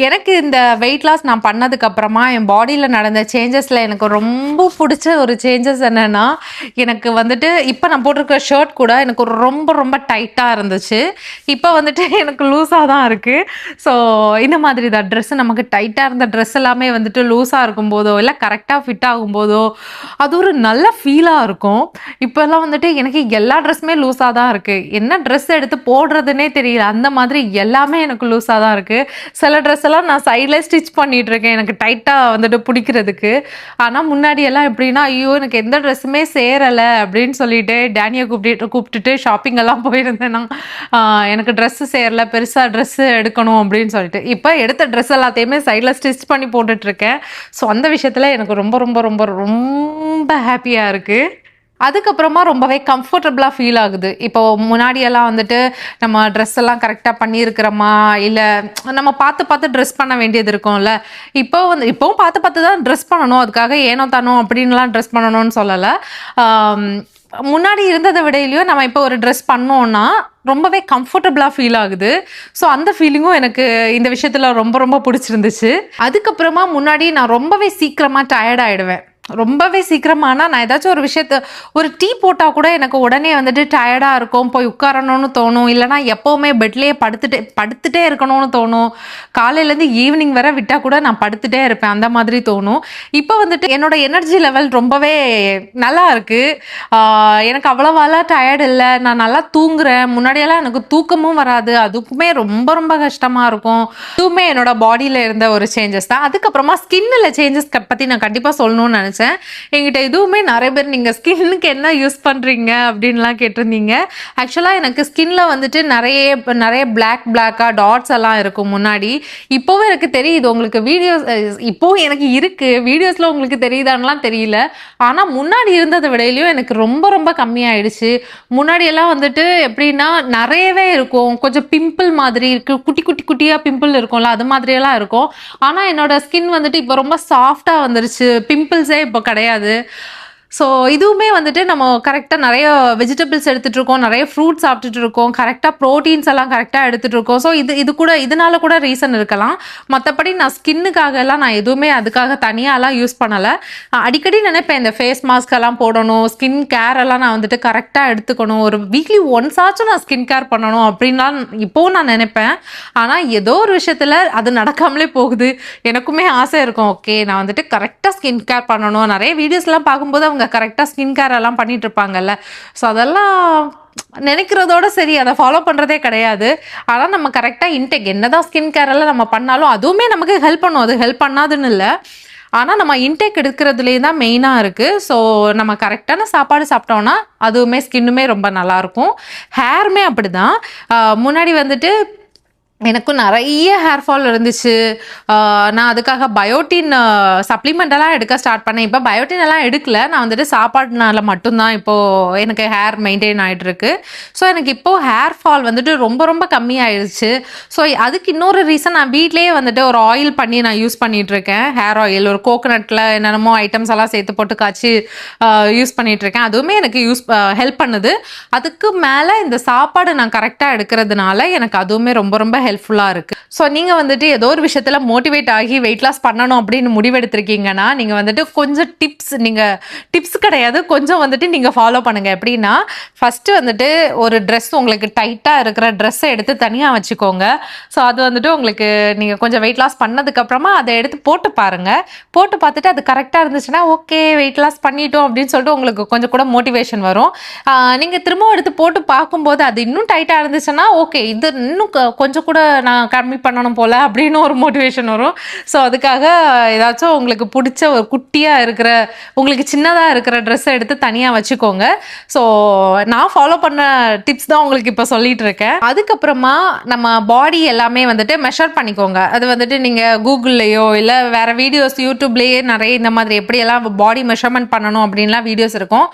எனக்கு இந்த வெயிட் லாஸ் நான் பண்ணதுக்கப்புறமா என் பாடியில் நடந்த சேஞ்சஸில் எனக்கு ரொம்ப பிடிச்ச ஒரு சேஞ்சஸ் என்னென்னா, எனக்கு வந்துட்டு இப்போ நான் போட்டிருக்க ஷர்ட் கூட எனக்கு ரொம்ப ரொம்ப டைட்டாக இருந்துச்சு. இப்போ வந்துட்டு எனக்கு லூஸாக தான் இருக்குது. ஸோ இந்த மாதிரி தான் ட்ரெஸ்ஸு நமக்கு டைட்டாக இருந்த ட்ரெஸ் எல்லாமே வந்துட்டு லூஸாக இருக்கும்போதோ இல்லை கரெக்டாக ஃபிட் ஆகும்போதோ அது ஒரு நல்ல ஃபீலாக இருக்கும். இப்போல்லாம் வந்துட்டு எனக்கு எல்லா ட்ரெஸ்ஸுமே லூஸாக தான் இருக்குது. என்ன ட்ரெஸ் எடுத்து போடுறதுனே தெரியல, அந்த மாதிரி எல்லாமே எனக்கு லூஸாக தான் இருக்குது. சில ட்ரெஸ் எல்லாம் நான் சைடில் ஸ்டிச் பண்ணிட்டு இருக்கேன் எனக்கு டைட்டாக வந்துட்டு பிடிக்கிறதுக்கு. ஆனால் முன்னாடி எல்லாம் எப்படின்னா ஐயோ எனக்கு எந்த ட்ரெஸ்ஸுமே சேரலை அப்படின்னு சொல்லிட்டு டேனியை கூப்பிட்டுட்டு ஷாப்பிங் எல்லாம் போயிருந்தேன். நான் எனக்கு ட்ரெஸ்ஸு சேரலை, பெருசாக ட்ரெஸ்ஸு எடுக்கணும் அப்படின்னு சொல்லிட்டு இப்போ எடுத்த ட்ரெஸ் எல்லாத்தையுமே சைடில் ஸ்டிச் பண்ணி போட்டுட்ருக்கேன். ஸோ அந்த விஷயத்தில் எனக்கு ரொம்ப ரொம்ப ரொம்ப ரொம்ப ஹாப்பியாக இருக்குது. அதுக்கப்புறமா ரொம்பவே கம்ஃபர்டபுளாக ஃபீல் ஆகுது. இப்போ முன்னாடியெல்லாம் வந்துட்டு நம்ம ட்ரெஸ் எல்லாம் கரெக்டாக பண்ணியிருக்கிறோமா இல்லை நம்ம பார்த்து ட்ரெஸ் பண்ண வேண்டியது இருக்கும்ல. இப்போவும் பார்த்து தான் ட்ரெஸ் பண்ணணும். அதுக்காக ஏனோ தானோ அப்படின்லாம் ட்ரெஸ் பண்ணணும்னு சொல்லலை. முன்னாடி இருந்ததை விடையிலையும் நம்ம இப்போ ஒரு ட்ரெஸ் பண்ணோன்னா ரொம்பவே கம்ஃபர்டபுளாக ஃபீல் ஆகுது. ஸோ அந்த ஃபீலிங்கும் எனக்கு இந்த விஷயத்தில் ரொம்ப ரொம்ப பிடிச்சிருந்துச்சு. அதுக்கப்புறமா முன்னாடி நான் ரொம்பவே சீக்கிரமாக டயர்ட் ஆகிடுவேன். ரொம்பவே சீக்கிரமானா நான் ஏதாச்சும் ஒரு டீ போட்டால் கூட எனக்கு உடனே வந்துட்டு டயர்டாக இருக்கும், போய் உட்காரணும்னு தோணும். இல்லைனா எப்போவுமே பெட்லேயே படுத்துட்டே இருக்கணும்னு தோணும். காலையிலேருந்து ஈவினிங் வரை விட்டால் கூட நான் படுத்துட்டே இருப்பேன், அந்த மாதிரி தோணும். இப்போ வந்துட்டு என்னோட எனர்ஜி லெவல் ரொம்பவே நல்லா இருக்குது. எனக்கு அவ்வளோவாலாம் டயர்டு இல்லை, நான் நல்லா தூங்குறேன். முன்னாடியெல்லாம் எனக்கு தூக்கமும் வராது, அதுக்குமே ரொம்ப ரொம்ப கஷ்டமாக இருக்கும். இதுவுமே என்னோட பாடியில் இருந்த ஒரு சேஞ்சஸ் தான். அதுக்கப்புறமா ஸ்கின்னில் சேஞ்சஸ் பற்றி நான் கண்டிப்பாக சொல்லணும்னு நினச்சேன். நினச்சேன். என்கிட்ட இதுவுமே நிறைய பேர் நீங்கள் ஸ்கின்னுக்கு என்ன யூஸ் பண்ணுறீங்க அப்படின்லாம் கேட்டிருந்தீங்க. ஆக்சுவலாக எனக்கு ஸ்கின்ல வந்துட்டு நிறைய பிளாக்காக டாட்ஸ் எல்லாம் இருக்கும் முன்னாடி. இப்போவும் எனக்கு தெரியுது, உங்களுக்கு வீடியோஸ் இப்போவும் எனக்கு இருக்குது, வீடியோஸில் உங்களுக்கு தெரியுதான்லாம் தெரியல. ஆனால் முன்னாடி இருந்ததை விடையிலையும் எனக்கு ரொம்ப ரொம்ப கம்மியாயிடுச்சு. முன்னாடியெல்லாம் வந்துட்டு எப்படின்னா நிறையவே இருக்கும், கொஞ்சம் பிம்பிள் மாதிரி இருக்கு, குட்டியாக பிம்பிள் இருக்கும்ல, அது மாதிரியெல்லாம் இருக்கும். ஆனால் என்னோட ஸ்கின் வந்துட்டு இப்போ ரொம்ப சாஃப்டாக வந்துருச்சு, பிம்பிள்ஸே இப்போ கிடையாது. ஸோ இதுவுமே வந்துட்டு நம்ம கரெக்டாக நிறைய வெஜிடபிள்ஸ் எடுத்துகிட்டு இருக்கோம், நிறைய ஃப்ரூட்ஸ் சாப்பிட்டுட்டு இருக்கோம், கரெக்டாக ப்ரோட்டீன்ஸ் எல்லாம் கரெக்டாக எடுத்துகிட்டு இருக்கோம். ஸோ இதனால கூட ரீசன் இருக்கலாம். மற்றபடி நான் ஸ்கின்னுக்காக எல்லாம் நான் எதுவுமே அதுக்காக தனியாலாம் யூஸ் பண்ணலை. அடிக்கடி நினைப்பேன் இந்த ஃபேஸ் மாஸ்க் எல்லாம் போடணும், ஸ்கின் கேர் எல்லாம் நான் வந்துட்டு கரெக்டாக எடுத்துக்கணும், ஒரு வீக்லி ஒன்ஸ் ஆச்சும் நான் ஸ்கின் கேர் பண்ணணும் அப்படின்லாம் இப்போவும் நான் நினைப்பேன். ஆனால் ஏதோ ஒரு விஷயத்தில் அது நடக்காமலே போகுது. எனக்குமே ஆசை இருக்கும், ஓகே நான் வந்துட்டு கரெக்டாக ஸ்கின் கேர் பண்ணணும். நிறைய வீடியோஸ்லாம் பார்க்கும்போது அவங்க கரெக்டாக ஸ்கின் கேர் எல்லாம் பண்ணிட்டு இருப்பாங்கல்ல. ஸோ அதெல்லாம் நினைக்கிறதோட சரி, அதை ஃபாலோ பண்ணுறதே கிடையாது. ஆனால் நம்ம கரெக்டாக இன்டேக் என்னதான் ஸ்கின் கேர் எல்லாம் நம்ம பண்ணாலும் அதுவுமே நமக்கு ஹெல்ப் பண்ணும், அது ஹெல்ப் பண்ணாதுன்னு இல்லை. ஆனால் நம்ம இன்டேக் எடுக்கிறதுலே தான் மெயினாக இருக்குது. ஸோ நம்ம கரெக்டான சாப்பாடு சாப்பிட்டோன்னா அதுவுமே ஸ்கின்னுமே ரொம்ப நல்லாயிருக்கும். ஹேருமே அப்படி தான். முன்னாடி வந்துட்டு எனக்கும் நிறைய ஹேர் ஃபால் இருந்துச்சு. நான் அதுக்காக பயோட்டின் சப்ளிமெண்டெல்லாம் எடுக்க ஸ்டார்ட் பண்ணேன். இப்போ பயோட்டின் எல்லாம் எடுக்கல, நான் வந்துட்டு சாப்பாடுனால மட்டும்தான் இப்போது எனக்கு ஹேர் மெயின்டைன் ஆகிட்டு இருக்கு. ஸோ எனக்கு இப்போது ஹேர் ஃபால் வந்துட்டு ரொம்ப ரொம்ப கம்மியாயிடுச்சு. ஸோ அதுக்கு இன்னொரு ரீசன், நான் வீட்லேயே வந்துட்டு ஒரு ஆயில் பண்ணி நான் யூஸ் பண்ணிகிட்ருக்கேன். ஹேர் ஆயில் ஒரு கோகோனட்டில் என்னென்னமோ ஐட்டம்ஸ் எல்லாம் சேர்த்து போட்டு காய்ச்சி யூஸ் பண்ணிகிட்ருக்கேன். அதுவுமே எனக்கு ஹெல்ப் பண்ணுது. அதுக்கு மேலே இந்த சாப்பாடு நான் கரெக்டாக எடுக்கிறதுனால எனக்கு அதுவுமே ரொம்ப ரொம்ப ஹெல்ப்ஃபுல்லாக இருக்குது. ஸோ நீங்கள் வந்துட்டு ஏதோ ஒரு விஷயத்தில் மோட்டிவேட் ஆகி வெயிட் லாஸ் பண்ணணும் அப்படின்னு முடிவெடுத்திருக்கீங்கன்னா நீங்கள் வந்துட்டு கொஞ்சம் டிப்ஸ் கிடையாது, கொஞ்சம் வந்துட்டு நீங்கள் ஃபாலோ பண்ணுங்கள். எப்படின்னா, ஃபஸ்ட்டு வந்துட்டு ஒரு ட்ரெஸ், உங்களுக்கு டைட்டாக இருக்கிற ட்ரெஸ்ஸை எடுத்து தனியாக வச்சுக்கோங்க. ஸோ அது வந்துட்டு உங்களுக்கு நீங்கள் கொஞ்சம் வெயிட் லாஸ் பண்ணதுக்கப்புறமா அதை எடுத்து போட்டு பாருங்கள். போட்டு பார்த்துட்டு அது கரெக்டாக இருந்துச்சுன்னா ஓகே வெயிட் லாஸ் பண்ணிட்டோம் அப்படின்னு சொல்லிட்டு உங்களுக்கு கொஞ்சம் கூட மோட்டிவேஷன் வரும். நீங்கள் திரும்பவும் எடுத்து போட்டு பார்க்கும்போது அது இன்னும் டைட்டாக இருந்துச்சுன்னா ஓகே இது இன்னும் கொஞ்சம் கூட நான் கம்மி பண்ணணும் போல் அப்படின்னு ஒரு மோட்டிவேஷன் வரும். ஸோ அதுக்காக ஏதாச்சும் உங்களுக்கு பிடிச்ச ஒரு குட்டியாக இருக்கிற, உங்களுக்கு சின்னதாக இருக்கிற ட்ரெஸ்ஸை எடுத்து தனியாக வச்சுக்கோங்க. ஸோ நான் ஃபாலோ பண்ண டிப்ஸ் தான் உங்களுக்கு இப்போ சொல்லிட்டு இருக்கேன். அதுக்கப்புறமா நம்ம பாடி எல்லாமே வந்துட்டு மெஷர் பண்ணிக்கோங்க. அது வந்துட்டு நீங்கள் கூகுள்லேயோ இல்லை வேறு வீடியோஸ் யூடியூப்லேயே நிறைய இந்த மாதிரி எப்படியெல்லாம் பாடி மெஷர்மெண்ட் பண்ணணும் அப்படின்லாம் வீடியோஸ் இருக்கும்.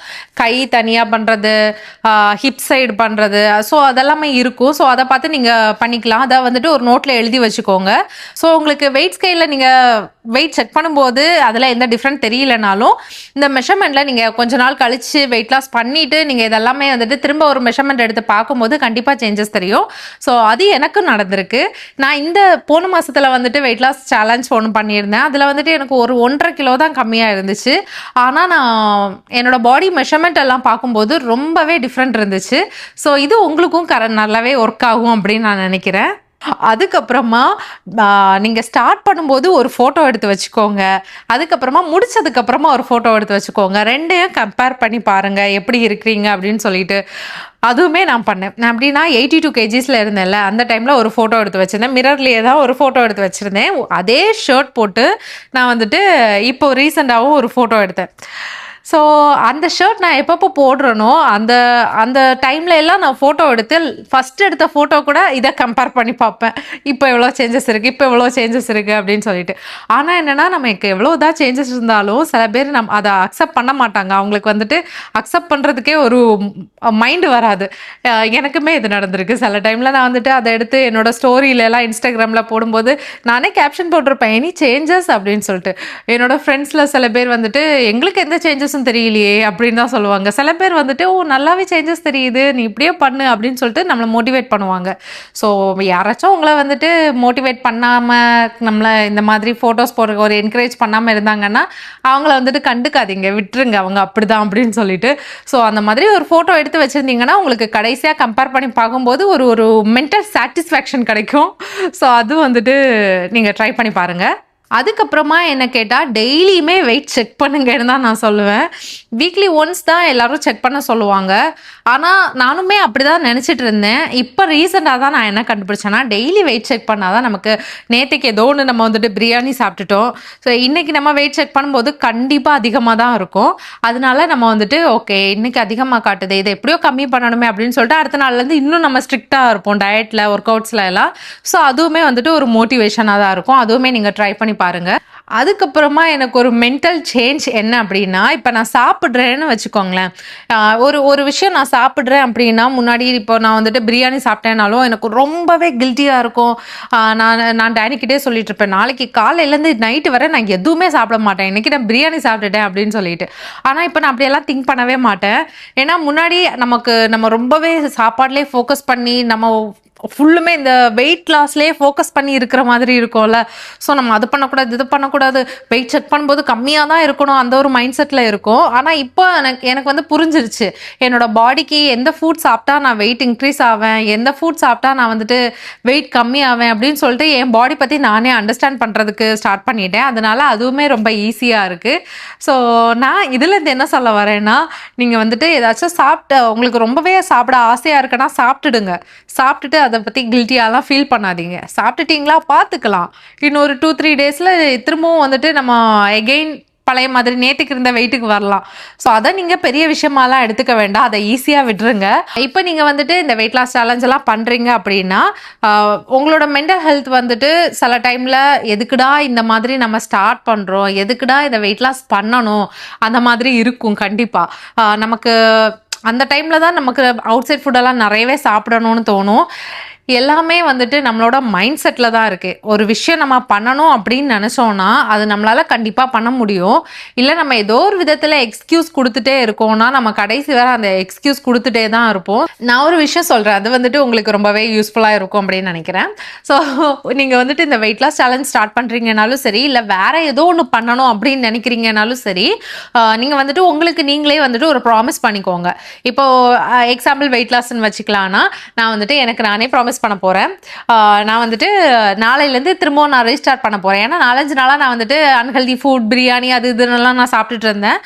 கை தனியாக பண்ணுறது, ஹிப் சைடு பண்ணுறது, ஸோ அதெல்லாமே இருக்கும். ஸோ அதை பார்த்து நீங்கள் பண்ணிக்கலாம். அதை வந்துட்டு ஒரு நோட்டில் எழுதி வச்சுக்கோங்க. ஸோ உங்களுக்கு வெயிட் ஸ்கேலில் நீங்கள் வெயிட் செக் பண்ணும்போது அதில் எந்த டிஃப்ரெண்ட் தெரியலனாலும் இந்த மெஷர்மெண்ட்டில் நீங்கள் கொஞ்ச நாள் கழித்து வெயிட் லாஸ் பண்ணிவிட்டு நீங்கள் இதெல்லாமே வந்துட்டு திரும்ப ஒரு மெஷர்மெண்ட் எடுத்து பார்க்கும்போது கண்டிப்பாக சேஞ்சஸ் தெரியும். ஸோ அது எனக்கும் நடந்திருக்கு. நான் இந்த போன மாதத்தில் வந்துட்டு வெயிட் லாஸ் சேலஞ்ச் ஒன்று பண்ணியிருந்தேன். அதில் வந்துட்டு எனக்கு ஒரு 1.5 கிலோ தான் கம்மியாக இருந்துச்சு. ஆனால் நான் என்னோடய பாடி மெஷர்மெண்ட் எல்லாம் பார்க்கும்போது ரொம்பவே டிஃப்ரெண்ட் இருந்துச்சு. ஸோ இது உங்களுக்கும் நல்லாவே ஒர்க் ஆகும் அப்படின்னு நான் நினைக்கிறேன். அதுக்கப்புறமா நீங்கள் ஸ்டார்ட் பண்ணும்போது ஒரு ஃபோட்டோ எடுத்து வச்சுக்கோங்க. அதுக்கப்புறமா முடிச்சதுக்கப்புறமா ஒரு ஃபோட்டோ எடுத்து வச்சுக்கோங்க. ரெண்டையும் கம்பேர் பண்ணி பாருங்கள் எப்படி இருக்கிறீங்க அப்படின்னு சொல்லிட்டு. அதுவுமே நான் பண்ணேன். நான் அப்படின்னா 82 kgsல இருந்தேன்ல, அந்த டைமில் ஒரு ஃபோட்டோ எடுத்து வச்சுருந்தேன். மிரர்லேயே தான் ஒரு ஃபோட்டோ எடுத்து வச்சுருந்தேன். அதே ஷர்ட் போட்டு நான் வந்துட்டு இப்போ ரீசெண்டாகவும் ஒரு ஃபோட்டோ எடுத்தேன். ஸோ அந்த ஷர்ட் நான் எப்பப்போ போடுறேனோ அந்த டைமில் எல்லாம் நான் ஃபோட்டோ எடுத்து ஃபஸ்ட்டு எடுத்த ஃபோட்டோ கூட இதை கம்பேர் பண்ணி பார்ப்பேன். இப்போ எவ்வளோ சேஞ்சஸ் இருக்குது அப்படின்னு சொல்லிட்டு. ஆனால் என்னென்னா நமக்கு எவ்வளோ தான் சேஞ்சஸ் இருந்தாலும் சில பேர் அதை அக்செப்ட் பண்ண மாட்டாங்க. அவங்களுக்கு வந்துட்டு அக்செப்ட் பண்ணுறதுக்கே ஒரு மைண்டு வராது. எனக்குமே இது நடந்திருக்கு. சில டைமில் நான் வந்துட்டு அதை எடுத்து என்னோடய ஸ்டோரியிலலாம் இன்ஸ்டாகிராமில் போடும்போது நானே கேப்ஷன் போட்டிருப்பேன், எனி சேஞ்சஸ் அப்படின்னு சொல்லிட்டு. என்னோடய ஃப்ரெண்ட்ஸில் சில பேர் வந்துட்டு எங்களுக்கு எந்த சேஞ்சஸும் தெரியலையே அப்படின்னு தான் சொல்லுவாங்க. சில பேர் வந்துட்டு நல்லாவே சேஞ்சஸ் தெரியுது, நீ இப்படியே பண்ணு அப்படின்னு சொல்லிட்டு நம்மளை மோட்டிவேட் பண்ணுவாங்க. ஸோ யாராச்சும் உங்களை வந்துட்டு மோட்டிவேட் பண்ணாமல் நம்மளை இந்த மாதிரி ஃபோட்டோஸ் போடுற ஒரு என்கரேஜ் பண்ணாமல் இருந்தாங்கன்னா அவங்கள வந்துட்டு கண்டுக்காதீங்க, விட்டுருங்க, அவங்க அப்படிதான் அப்படின்னு சொல்லிட்டு. ஸோ அந்த மாதிரி ஒரு ஃபோட்டோ எடுத்து வச்சுருந்தீங்கன்னா உங்களுக்கு கடைசியாக கம்பேர் பண்ணி பார்க்கும்போது ஒரு மென்டல் சாட்டிஸ்ஃபேக்ஷன் கிடைக்கும். ஸோ அது வந்துட்டு நீங்கள் ட்ரை பண்ணி பாருங்கள். அதுக்கப்புறமா என்ன கேட்டால் டெய்லியுமே வெயிட் செக் பண்ணுங்கன்னு தான் நான் சொல்லுவேன். வீக்லி ஒன்ஸ் தான் எல்லாரும் செக் பண்ண சொல்லுவாங்க. ஆனால் நானுமே அப்படி தான் நினச்சிட்டு இருந்தேன். இப்போ ரீசெண்டாக தான் நான் என்ன கண்டுபிடிச்சேன்னா, டெய்லி வெயிட் செக் பண்ணால் தான் நமக்கு நேற்றுக்கு ஏதோ ஒன்று நம்ம வந்துட்டு பிரியாணி சாப்பிட்டுட்டோம். ஸோ இன்றைக்கி நம்ம வெயிட் செக் பண்ணும்போது கண்டிப்பாக அதிகமாக தான் இருக்கும். அதனால நம்ம வந்துட்டு ஓகே இன்றைக்கி அதிகமாக காட்டுது, இதை எப்படியோ கம்மி பண்ணணுமே அப்படின்னு சொல்லிட்டு அடுத்த நாள்லேருந்து இன்னும் நம்ம ஸ்ட்ரிக்டாக இருப்போம் டயட்டில், ஒர்க் அவுட்ஸில் எல்லாம். ஸோ அதுவுமே வந்துட்டு ஒரு மோட்டிவேஷனாக தான் இருக்கும். அதுவுமே நீங்கள் ட்ரை பண்ணி பாருங்க. அதுக்கப்புறமா எனக்கு ஒரு மென்டல் சேஞ்ச் என்ன அப்படின்னா, இப்போ நான் சாப்பிட்றேன்னு வச்சுக்கோங்களேன். ஒரு விஷயம் நான் சாப்பிட்றேன் அப்படின்னா, முன்னாடி இப்போ நான் வந்துட்டு பிரியாணி சாப்பிட்டேனாலும் எனக்கு ரொம்பவே கில்ட்டியாக இருக்கும். நான் டேனிக்கிட்டே சொல்லிட்டு இருப்பேன், நாளைக்கு காலையிலேருந்து நைட்டு வரை நான் எதுவுமே சாப்பிட மாட்டேன், இன்னைக்கு நான் பிரியாணி சாப்பிட்டுட்டேன் அப்படின்னு சொல்லிட்டு. ஆனால் இப்போ நான் அப்படியெல்லாம் திங்க் பண்ணவே மாட்டேன். ஏன்னா முன்னாடி நம்ம ரொம்பவே சாப்பாடுலேயே ஃபோக்கஸ் பண்ணி நம்ம ஃபுல்லுமே இந்த வெயிட் லாஸ்லேயே ஃபோக்கஸ் பண்ணி இருக்கிற மாதிரி இருக்கும்ல. ஸோ நம்ம அது பண்ணக்கூடாது, இது பண்ணக்கூடாது, வெயிட் செக் பண்ணும்போது கம்மியாக தான் இருக்கணும், அந்த ஒரு மைண்ட் செட்டில் இருக்கும். ஆனால் இப்போ எனக்கு வந்து புரிஞ்சிருச்சு, என்னோட பாடிக்கு எந்த ஃபுட் சாப்பிட்டா நான் வெயிட் இன்க்ரீஸ் ஆவேன், எந்த ஃபுட் சாப்பிட்டா நான் வந்துட்டு வெயிட் கம்மி ஆவேன் அப்படின்னு சொல்லிட்டு என் பாடி பற்றி நானே அண்டர்ஸ்டாண்ட் பண்ணுறதுக்கு ஸ்டார்ட் பண்ணிட்டேன். அதனால அதுவுமே ரொம்ப ஈஸியாக இருக்குது. ஸோ நான் இதுலேருந்து என்ன சொல்ல வரேன்னா, நீங்கள் வந்துட்டு ஏதாச்சும் உங்களுக்கு ரொம்பவே சாப்பிட ஆசையாக இருக்குன்னா சாப்பிட்டுடுங்க. சாப்பிட்டுட்டு அதை பற்றி கில்ட்டியாலாம் ஃபீல் பண்ணாதீங்க. சாப்பிட்டுட்டிங்களா பார்த்துக்கலாம். இன்னொரு 2-3 டேஸில் திரும்பவும் வந்துட்டு நம்ம எகெயின் பழைய மாதிரி நேற்றுக்கு இருந்த வெயிட்டுக்கு வரலாம். ஸோ அதை நீங்கள் பெரிய விஷயமாலாம் எடுத்துக்க வேண்டாம், அதை ஈஸியாக விட்டுருங்க. இப்போ நீங்கள் வந்துட்டு இந்த வெயிட் லாஸ் சேலஞ்ச் எல்லாம் பண்ணுறீங்க அப்படின்னா, உங்களோட மென்டல் ஹெல்த் வந்துட்டு சில டைமில் எதுக்குடா இந்த மாதிரி நம்ம ஸ்டார்ட் பண்ணுறோம், எதுக்குடா இந்த வெயிட் லாஸ் பண்ணணும், அந்த மாதிரி இருக்கும் கண்டிப்பாக. நமக்கு அந்த டைமில் தான் நமக்கு அவுட் சைட் ஃபுட்டெல்லாம் நிறையவே சாப்பிடணும்னு தோணும். எல்லாமே வந்துட்டு நம்மளோட மைண்ட் செட்டில் தான் இருக்குது. ஒரு விஷயம் நம்ம பண்ணணும் அப்படின்னு நினச்சோன்னா அது நம்மளால் கண்டிப்பாக பண்ண முடியும். இல்லை நம்ம ஏதோ ஒரு விதத்தில் எக்ஸ்கியூஸ் கொடுத்துட்டே இருக்கோம்னா நம்ம கடைசி வரை அந்த எக்ஸ்கியூஸ் கொடுத்துட்டே தான் இருப்போம். நான் ஒரு விஷயம் சொல்கிறேன், அது வந்துட்டு உங்களுக்கு ரொம்பவே யூஸ்ஃபுல்லாக இருக்கும் அப்படின்னு நினைக்கிறேன். ஸோ நீங்கள் வந்துட்டு இந்த வெயிட் லாஸ் சேலஞ்ச் ஸ்டார்ட் பண்ணுறீங்கனாலும் சரி, இல்லை வேறு ஏதோ ஒன்று பண்ணணும் அப்படின்னு நினைக்கிறீங்கனாலும் சரி, நீங்கள் வந்துட்டு உங்களுக்கு நீங்களே வந்துட்டு ஒரு ப்ராமிஸ் பண்ணிக்கோங்க. இப்போது எக்ஸாம்பிள் வெயிட் லாஸ்ன்னு வச்சுக்கலான்னா, நான் வந்துட்டு எனக்கு நானே ப்ராமிஸ் பண்ண போகிறேன், நான் வந்துட்டு நாளையிலேருந்து திரும்பவும் நான் ரீஸ்டார்ட் பண்ண போகிறேன். ஏன்னா 4-5 நாளாக நான் வந்துட்டு அன்ஹெல்தி ஃபுட், பிரியாணி அது இதுன்னெல்லாம் நான் சாப்பிட்டுட்டு இருந்தேன்.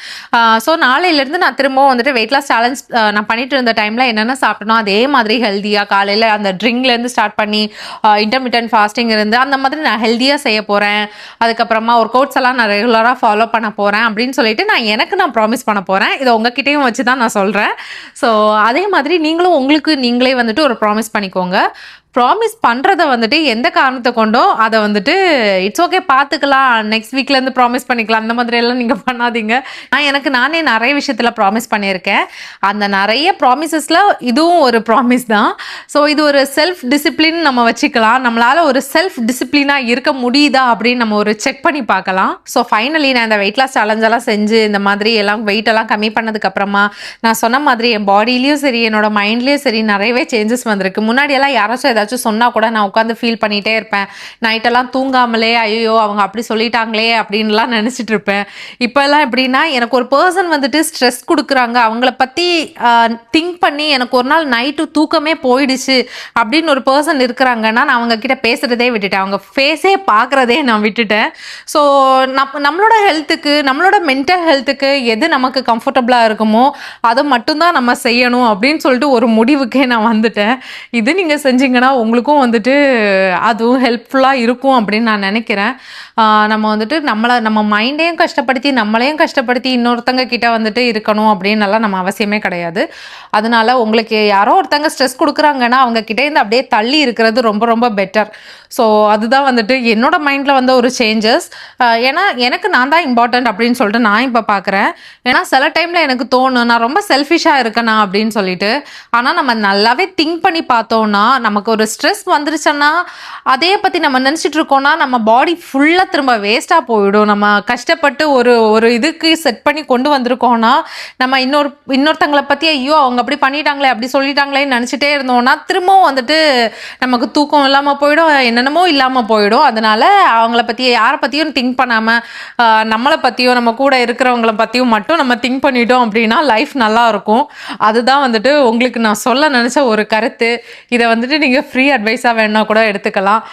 ஸோ நாளையிலேருந்து நான் திரும்பவும் வந்துட்டு வெயிட் லாஸ் சேலஞ்ச் நான் பண்ணிட்டு இருந்த டைமில் என்னென்ன சாப்பிட்டனோ அதே மாதிரி ஹெல்த்தியாக காலையில் அந்த ட்ரிங்க்லேருந்து ஸ்டார்ட் பண்ணி இன்டர்மிட்டன்ட் ஃபாஸ்டிங் இருந்து அந்த மாதிரி நான் ஹெல்த்தியாக செய்ய போகிறேன். அதுக்கப்புறமா ஒர்க் அவுட்ஸ் எல்லாம் நான் ரெகுலராக ஃபாலோ பண்ண போகிறேன் அப்படின்னு சொல்லிட்டு நான் ப்ராமிஸ் பண்ண போகிறேன். இதை உங்ககிட்டையும் வச்சு தான் நான் சொல்கிறேன். ஸோ அதே மாதிரி நீங்களும் உங்களுக்கு நீங்களே வந்துட்டு ஒரு ப்ராமிஸ் பண்ணிக்கோங்க. ப்ராமிஸ் பண்ணுறதை வந்துட்டு எந்த காரணத்தை கொண்டோ அதை வந்துட்டு இட்ஸ் ஓகே பார்த்துக்கலாம், நெக்ஸ்ட் வீக்லேருந்து ப்ராமிஸ் பண்ணிக்கலாம், அந்த மாதிரியெல்லாம் நீங்கள் பண்ணாதீங்க. நானே நிறைய விஷயத்தில் ப்ராமிஸ் பண்ணியிருக்கேன். அந்த நிறைய ப்ராமிசஸில் இதுவும் ஒரு ப்ராமிஸ் தான். ஸோ இது ஒரு செல்ஃப் டிசிப்ளின் நம்ம வச்சுக்கலாம். நம்மளால் ஒரு செல்ஃப் டிசிப்ளினாக இருக்க முடியுதா அப்படின்னு நம்ம ஒரு செக் பண்ணி பார்க்கலாம். ஸோ ஃபைனலி நான் இந்த வெயிட் லாஸ் சேலஞ்செல்லாம் செஞ்சு இந்த மாதிரி எல்லாம் வெயிட்டெல்லாம் கம்மி பண்ணதுக்கப்புறமா நான் சொன்ன மாதிரி என் பாடியிலையும் சரி என்னோட மைண்ட்லேயும் சரி நிறையவே சேஞ்சஸ் வந்திருக்கு. முன்னாடியெல்லாம் யாராச்சும் சொன்னால் கூட நான் உட்காந்து ஃபீல் பண்ணிகிட்டே இருப்பேன். நைட்டெல்லாம் தூங்காமலே ஐயோ அவங்க அப்படி சொல்லிட்டாங்களே அப்படின்லாம் நினச்சிட்டு இருப்பேன். இப்போல்லாம் எப்படின்னா, எனக்கு ஒரு பர்சன் வந்துட்டு ஸ்ட்ரெஸ் கொடுக்குறாங்க, அவங்கள பற்றி திங்க் பண்ணி எனக்கு ஒரு நாள் நைட்டு தூக்கமே போயிடுச்சு அப்படின்னு ஒரு பர்சன் இருக்கிறாங்கன்னா நான் அவங்கக்கிட்ட பேசுகிறதே விட்டுட்டேன், அவங்க ஃபேஸே பார்க்குறதே நான் விட்டுட்டேன். ஸோ நம்மளோட ஹெல்த்துக்கு, நம்மளோட மென்டல் ஹெல்த்துக்கு எது நமக்கு கம்ஃபர்டபுளாக இருக்குமோ அதை மட்டும்தான் நம்ம செய்யணும் அப்படின்னு சொல்லிட்டு ஒரு முடிவுக்கே நான் வந்துட்டேன். இது நீங்கள் செஞ்சீங்கன்னா உங்களுக்கும் வந்துட்டு அதுவும் ஹெல்ப்ஃபுல்லாக இருக்கும் அப்படின்னு நான் நினைக்கிறேன். நம்ம வந்துட்டு நம்ம மைண்டையும் கஷ்டப்படுத்தி நம்மளையும் கஷ்டப்படுத்தி இன்னொருத்தங்க கிட்ட வந்துட்டு இருக்கணும் அப்படின்னலாம் நம்ம அவசியமே கிடையாது. அதனால உங்களுக்கு யாரோ ஒருத்தங்க ஸ்ட்ரெஸ் கொடுக்குறாங்கன்னா அவங்க கிட்டேருந்து அப்படியே தள்ளி இருக்கிறது ரொம்ப ரொம்ப பெட்டர். ஸோ அதுதான் வந்துட்டு என்னோட மைண்டில் வந்த ஒரு சேஞ்சஸ். ஏன்னா எனக்கு நான் தான் இம்பார்ட்டன்ட் அப்படின்னு சொல்லிட்டு நான் இப்போ பார்க்குறேன். ஏன்னா சில டைமில் எனக்கு தோணும் நான் ரொம்ப செல்ஃபிஷாக இருக்கேனா அப்படின்னு சொல்லிட்டு. ஆனால் நம்ம நல்லாவே திங்க் பண்ணி பார்த்தோன்னா நமக்கு ஒரு ஸ்ட்ரெஸ் வந்துருச்சுன்னா அதே பற்றி நம்ம நினச்சிட்டு இருக்கோம்னா நம்ம பாடி ஃபுல்லாக திரும்ப வேஸ்ட்டாக போயிடும். நம்ம கஷ்டப்பட்டு ஒரு இதுக்கு செட் பண்ணி கொண்டு வந்திருக்கோம்னா நம்ம இன்னொருத்தங்களை பற்றி ஐயோ அவங்க அப்படி பண்ணிட்டாங்களே அப்படி சொல்லிட்டாங்களேன்னு நினச்சிட்டே இருந்தோம்னா திரும்பவும் வந்துட்டு நமக்கு தூக்கம் இல்லாமல் போயிடும், என்னென்னமோ இல்லாமல் போயிடும். அதனால் அவங்கள பற்றி யாரை பற்றியும் திங்க் பண்ணாமல் நம்மளை பற்றியும் நம்ம கூட இருக்கிறவங்கள பற்றியும் மட்டும் நம்ம திங்க் பண்ணிட்டோம் அப்படின்னா லைஃப் நல்லா இருக்கும். அதுதான் வந்துட்டு உங்களுக்கு நான் சொல்ல நினச்ச ஒரு கருத்து. இதை வந்துட்டு நீங்கள் ஃப்ரீ அட்வைஸாக வேணா கூட எடுத்துக்கலாம்.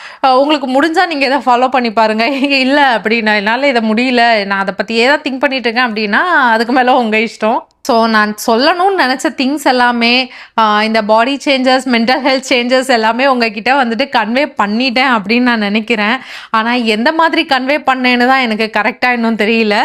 உங்களுக்கு முடிஞ்சால் நீங்கள் இதை ஃபாலோ பண்ணி பாருங்கள். இல்லை அப்படின்னா என்னால் இதை முடியல, நான் அதை பற்றியே தான் திங்க் பண்ணிட்டு இருக்கேன் அப்படின்னா அதுக்கு மேலே உங்கள் இஷ்டம். ஸோ நான் சொல்லணும்னு நினச்ச திங்ஸ் எல்லாமே இந்த பாடி சேஞ்சஸ், மென்டல் ஹெல்த் சேஞ்சஸ் எல்லாமே உங்ககிட்ட வந்துட்டு கன்வே பண்ணிட்டேன் அப்படின்னு நான் நினைக்கிறேன். ஆனால் எந்த மாதிரி கன்வே பண்ணேன்னு தான் எனக்கு கரெக்டாக இன்னும் தெரியல.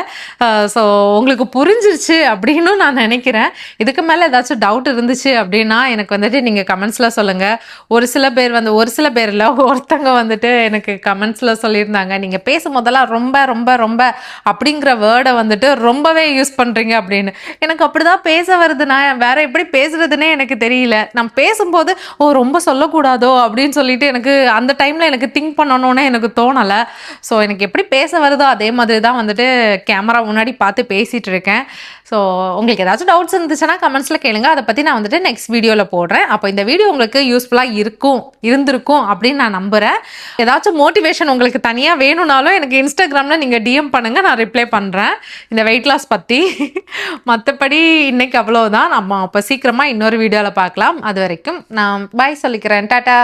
ஸோ உங்களுக்கு புரிஞ்சிருச்சு அப்படின்னு நான் நினைக்கிறேன். இதுக்கு மேலே ஏதாச்சும் டவுட் இருந்துச்சு அப்படின்னா எனக்கு வந்துட்டு நீங்கள் கமெண்ட்ஸில் சொல்லுங்கள். ஒரு சில பேர் இல்லை, ஒருத்தங்க வந்துட்டு எனக்கு கமெண்ட்ஸில் சொல்லியிருந்தாங்க, நீங்கள் பேசும்போதெல்லாம் ரொம்ப ரொம்ப ரொம்ப அப்படிங்கிற வேர்டை வந்துட்டு ரொம்பவே யூஸ் பண்ணுறீங்க அப்படின்னு. எனக்கு அப்படிதான் பேச வருது, நான் வேற எப்படி பேசுறதுன்னே எனக்கு தெரியல. நான் பேசும்போது ரொம்ப சொல்லக்கூடாதோ அப்படின்னு சொல்லிட்டு எனக்கு அந்த டைம்ல எனக்கு திங்க் பண்ணணும்னு எனக்கு தோணலை. ஸோ எனக்கு எப்படி பேச வருதோ அதே மாதிரி தான் வந்துட்டு கேமரா முன்னாடி பார்த்து பேசிட்டு இருக்கேன். ஸோ உங்களுக்கு ஏதாச்சும் டவுட்ஸ் இருந்துச்சுன்னா கமெண்ட்ஸில் கேளுங்க, அதை பற்றி நான் வந்துட்டு நெக்ஸ்ட் வீடியோவில் போடுறேன். அப்போ இந்த வீடியோ உங்களுக்கு யூஸ்ஃபுல்லாக இருந்திருக்கும் அப்படின்னு நான் நம்புகிறேன். ஏதாச்சும் மோட்டிவேஷன் உங்களுக்கு தனியாக வேணும்னாலும் எனக்கு இன்ஸ்டாகிராமில் நீங்கள் டிஎம் பண்ணுங்கள், நான் ரிப்ளை பண்ணுறேன் இந்த வெயிட் லாஸ் பற்றி. மற்றபடி இன்னைக்கு அவ்வளோதான். நம்ம அப்போ சீக்கிரமாக இன்னொரு வீடியோவில் பார்க்கலாம். அது வரைக்கும் நான் பாய் சொல்லிக்கிறேன். டாட்டா.